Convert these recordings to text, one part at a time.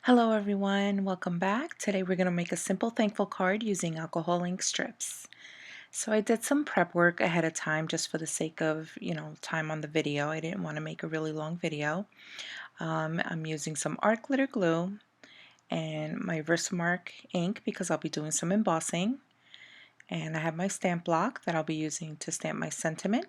Hello everyone, welcome back. Today we're going to make a simple thankful card using alcohol ink strips. So I did some prep work ahead of time just for the sake of, time on the video. I didn't want to make a really long video. I'm using some art glitter glue and my Versamark ink because I'll be doing some embossing. And I have my stamp block that I'll be using to stamp my sentiment.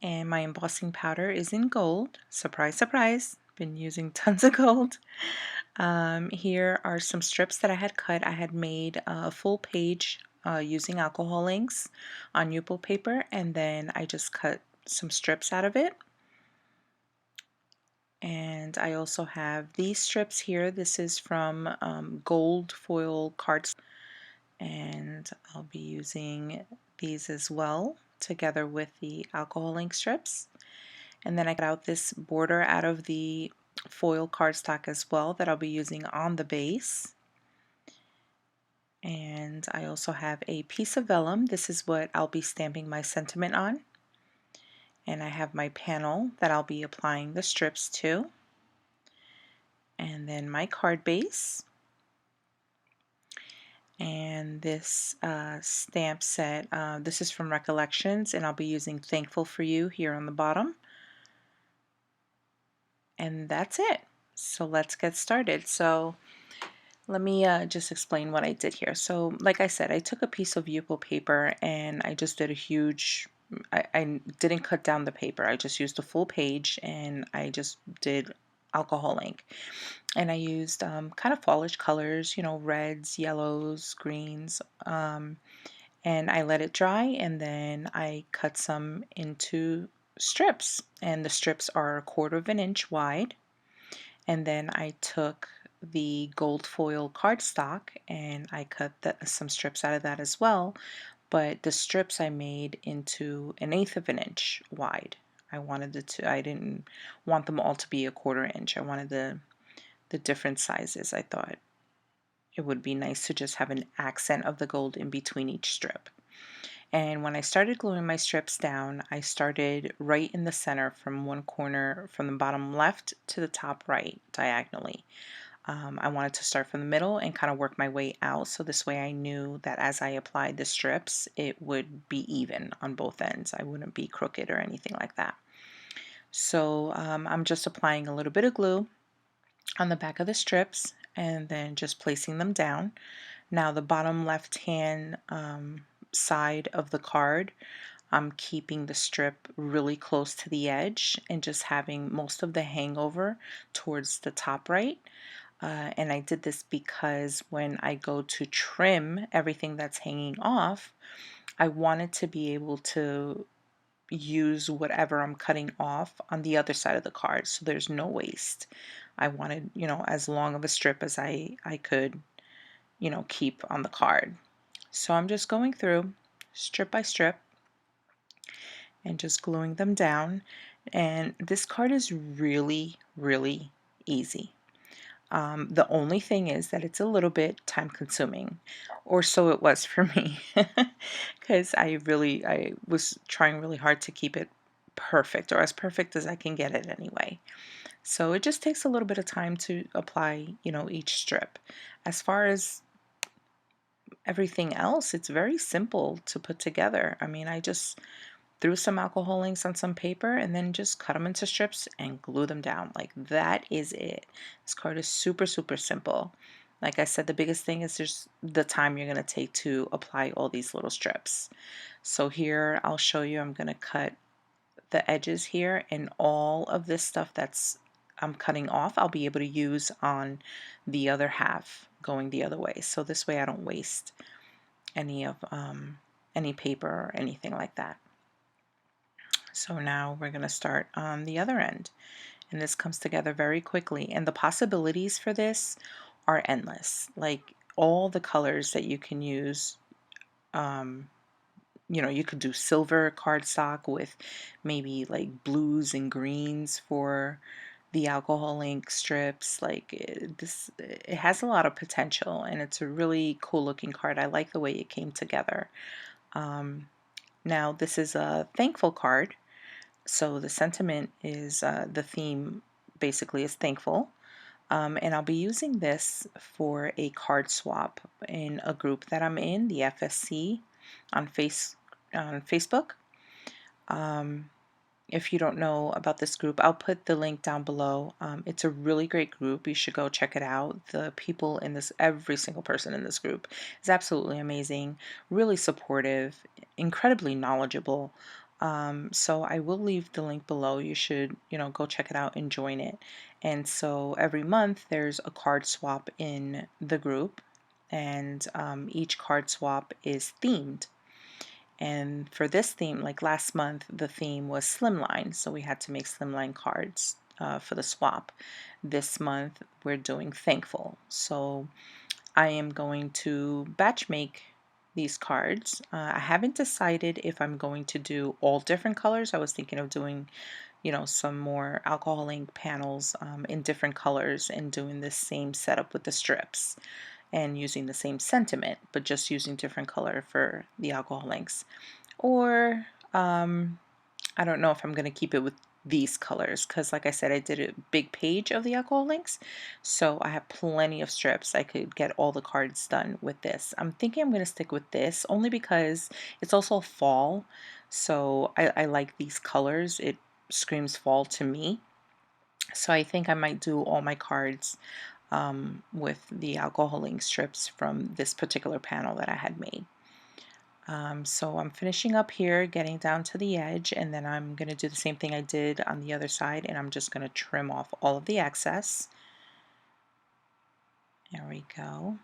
And my embossing powder is in gold. Surprise, surprise. Been using tons of gold. Here are some strips that I had cut. I had made a full page using alcohol inks on Yupo paper, and then I just cut some strips out of it. And I also have these strips here. This is from gold foil cards, and I'll be using these as well together with the alcohol ink strips. And then I cut out this border out of the foil cardstock as well that I'll be using on the base. And I also have a piece of vellum. This is what I'll be stamping my sentiment on. And I have my panel that I'll be applying the strips to. And then my card base. And this stamp set, this is from Recollections, and I'll be using Thankful for You here on the bottom. And that's it. So let's get started. So let me just explain what I did here. So like I said, I took a piece of Yupo paper and I just did a huge, I didn't cut down the paper. I just used a full page and I just did alcohol ink. And I used kind of fallish colors, reds, yellows, greens. And I let it dry and then I cut some into strips. And the strips are 1/4 of an inch wide. And then I took the gold foil cardstock and I cut some strips out of that as well, but the strips I made into 1/8 of an inch wide. I didn't want them all to be 1/4 inch. I wanted the different sizes. I thought it would be nice to just have an accent of the gold in between each strip. And when I started gluing my strips down, I started right in the center from one corner, from the bottom left to the top right, diagonally. I wanted to start from the middle and kind of work my way out, so this way I knew that as I applied the strips, it would be even on both ends. I wouldn't be crooked or anything like that. So I'm just applying a little bit of glue on the back of the strips and then just placing them down. Now the bottom left hand side of the card, I'm keeping the strip really close to the edge and just having most of the hangover towards the top right. And I did this because when I go to trim everything that's hanging off, I wanted to be able to use whatever I'm cutting off on the other side of the card so there's no waste. I wanted, as long of a strip as I could, keep on the card. So I'm just going through strip by strip and just gluing them down. And this card is really, really easy. The only thing is that it's a little bit time consuming, or so it was for me, because I was trying really hard to keep it perfect, or as perfect as I can get it anyway. So it just takes a little bit of time to apply, each strip. As far as everything else, it's very simple to put together. I mean, I just threw some alcohol inks on some paper and then just cut them into strips and glue them down. Like, that is it. This card is super, super simple. Like I said, the biggest thing is just the time you're going to take to apply all these little strips. So here I'll show you, I'm going to cut the edges here, and all of this stuff I'm cutting off, I'll be able to use on the other half going the other way. So this way I don't waste any paper or anything like that. So now we're going to start on the other end, and this comes together very quickly, and the possibilities for this are endless. Like, all the colors that you can use, you could do silver cardstock with maybe like blues and greens for the alcohol ink strips. Like, it has a lot of potential, and it's a really cool looking card. I like the way it came together. Now this is a thankful card. So the sentiment is, the theme basically is thankful. And I'll be using this for a card swap in a group that I'm in, the FSC on Facebook. Um, if you don't know about this group, I'll put the link down below. It's a really great group. You should go check it out. The people in this, every single person in this group is absolutely amazing, really supportive, incredibly knowledgeable. So I will leave the link below. You should, go check it out and join it. And so every month there's a card swap in the group, and each card swap is themed. And for this theme, like last month, the theme was slimline, so we had to make slimline cards for the swap. This month, we're doing thankful. So I am going to batch make these cards. I haven't decided if I'm going to do all different colors. I was thinking of doing, some more alcohol ink panels in different colors and doing this same setup with the strips and using the same sentiment, but just using different color for the alcohol inks. Or I don't know if I'm going to keep it with these colors because, like I said, I did a big page of the alcohol links, so I have plenty of strips. I could get all the cards done with this. I'm thinking I'm going to stick with this only because it's also fall, so I like these colors. It screams fall to me. So I think I might do all my cards with the alcohol ink strips from this particular panel that I had made. So I'm finishing up here, getting down to the edge, and then I'm going to do the same thing I did on the other side, and I'm just going to trim off all of the excess. There we go.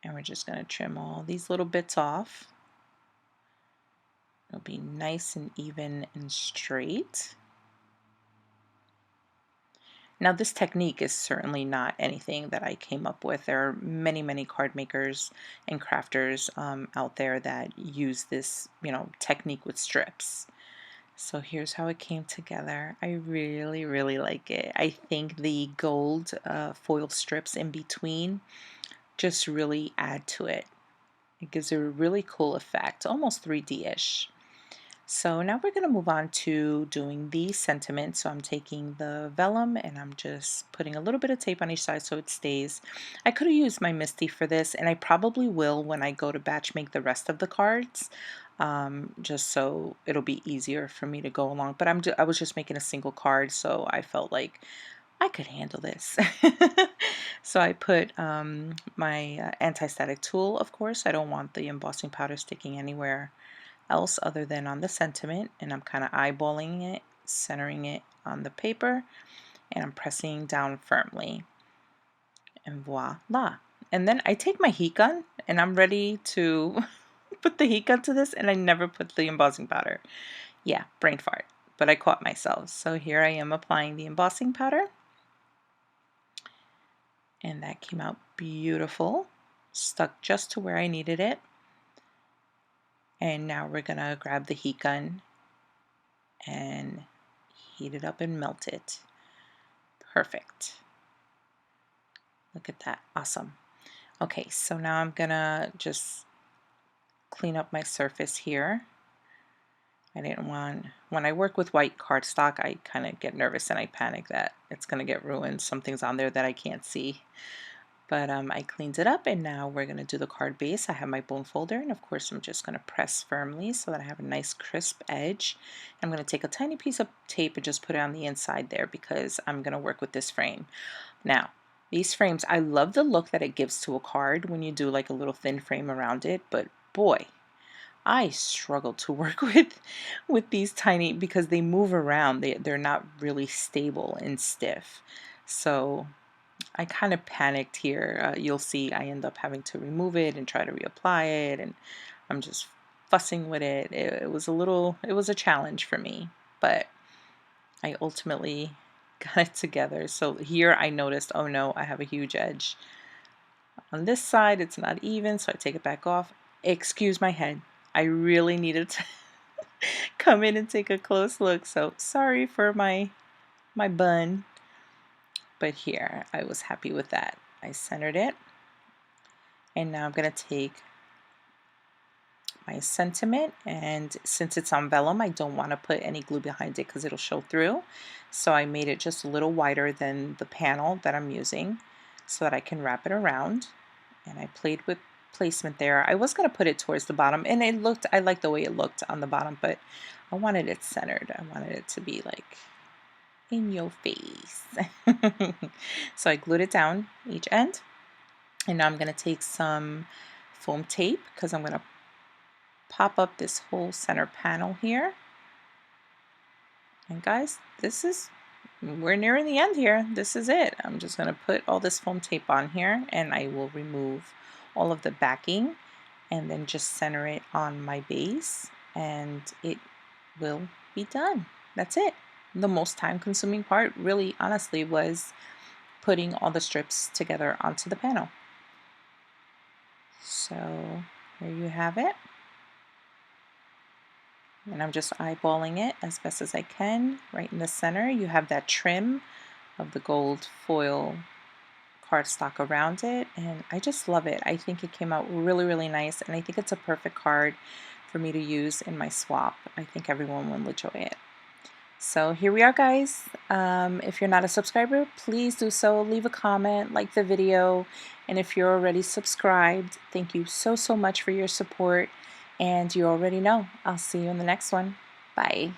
And we're just going to trim all these little bits off. It'll be nice and even and straight. Now this technique is certainly not anything that I came up with. There are many, many card makers and crafters out there that use this, technique with strips. So here's how it came together. I really, really like it. I think the gold foil strips in between just really add to it. It gives a really cool effect, almost 3D-ish. So now we're going to move on to doing the sentiment. So I'm taking the vellum and I'm just putting a little bit of tape on each side so it stays. I could have used my Misty for this, and I probably will when I go to batch make the rest of the cards, just so it'll be easier for me to go along. But I was just making a single card, so I felt like I could handle this. So I put my anti-static tool, of course. I don't want the embossing powder sticking anywhere else other than on the sentiment, and I'm kind of eyeballing it, centering it on the paper, and I'm pressing down firmly, and voila. And then I take my heat gun and I'm ready to put the heat gun to this, and I never put the embossing powder. Yeah, brain fart, but I caught myself. So here I am applying the embossing powder, and that came out beautiful, stuck just to where I needed it. And now we're gonna grab the heat gun and heat it up and melt it. Perfect. Look at that. Awesome. Okay, so now I'm gonna just clean up my surface here. I didn't want, when I work with white cardstock, I kind of get nervous and I panic that it's gonna get ruined. Something's on there that I can't see. But I cleaned it up, and now we're gonna do the card base. I have my bone folder, and of course I'm just gonna press firmly so that I have a nice crisp edge. I'm gonna take a tiny piece of tape and just put it on the inside there because I'm gonna work with this frame. Now, these frames, I love the look that it gives to a card when you do like a little thin frame around it, but boy, I struggle to work with these tiny because they move around. They're not really stable and stiff. So I kind of panicked here. You'll see I end up having to remove it and try to reapply it, and I'm just fussing with it. It was it was a challenge for me, but I ultimately got it together. So here I noticed, oh no, I have a huge edge. On this side, it's not even, so I take it back off. Excuse my head. I really needed to come in and take a close look, so sorry for my bun. But here, I was happy with that. I centered it. And now I'm going to take my sentiment, and since it's on vellum, I don't want to put any glue behind it because it'll show through. So I made it just a little wider than the panel that I'm using so that I can wrap it around. And I played with placement there. I was going to put it towards the bottom, and I like the way it looked on the bottom, but I wanted it centered. I wanted it to be like in your face. So I glued it down each end, and now I'm going to take some foam tape because I'm going to pop up this whole center panel here. And guys, we're nearing the end here. This is it. I'm just going to put all this foam tape on here, and I will remove all of the backing and then just center it on my base, and it will be done. That's it. The most time consuming part really honestly was putting all the strips together onto the panel. So here you have it. And I'm just eyeballing it as best as I can. Right in the center, you have that trim of the gold foil cardstock around it, and I just love it. I think it came out really, really nice, and I think it's a perfect card for me to use in my swap. I think everyone will enjoy it. So here we are, guys. If you're not a subscriber, please do so. Leave a comment, like the video, and if you're already subscribed, thank you so, so much for your support. And you already know, I'll see you in the next one. Bye.